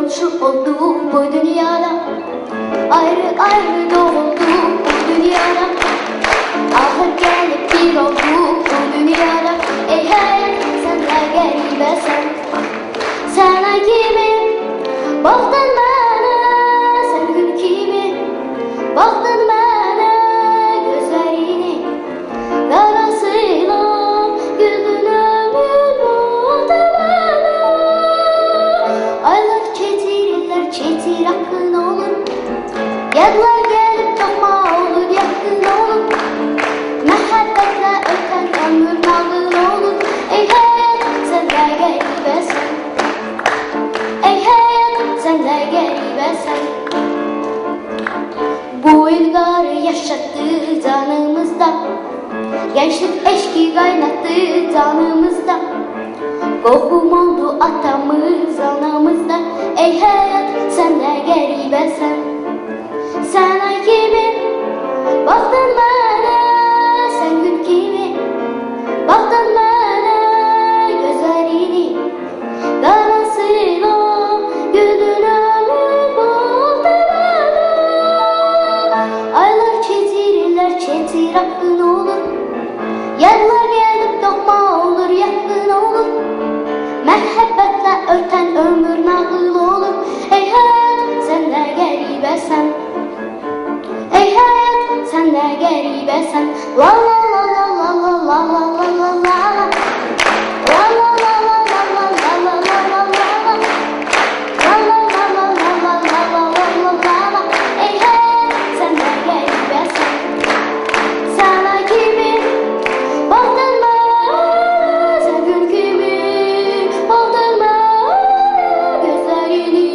Yolcu olduk bu dünyada, ayrı ayrı doğduk bu dünyada. Ahır gelip bir olduk bu dünyada. Ey hayat sen de garibesin. Sana kimi baktın bana, sen gül kimi baktın bana, gözlerini karasıyla güldün ömür oldu bana. Aylar çetirirler, çetir akın olur. Yadlar gelip tokma olur, yakın olur. Muhabbetle öten ömür nağıl olur. Ey hayat sen de garibesin. Ey hayat sen de garibesin. Bu ilgarı yaşattı canımızda, gençlik eşki kaynattı canımızda. Kohum oldu atamız anamızda. Ey hayat sen de garibesin. Sana kimi baktın bana, sen gül kimi baktın bana, gözlerini karasıyla güldün ömür oldu bana. Aylar çetirirler, çetir akın olur. Yadlar gelip dokma olur, yakın olur. Muhabbetle öten ömür nağıl olur. Ey hayat sen de garibesin. Ey hayat sen de garibesin. La la la la la la la la la la. La la la la la la la la la la. La la la la la la la la la. Ey hayat sen de garibesin. Sana kimi baktın bana, sen gül kimi baktın bana, gözlerini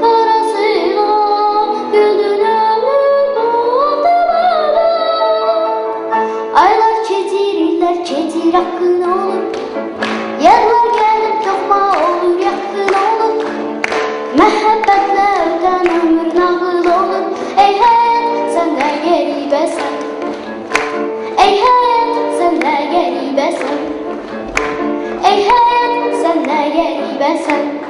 karasıyla güldün ömür oldu bana. Aylar çetirirler, çetir akın olur. Yadlar gelip tokma olur, yakın olur. Muhabbetle öten ömür nağıl olur. Ey hayat sen de garibesin. Ey hayat sen de garibesin. Ey hayat sen de garibesin.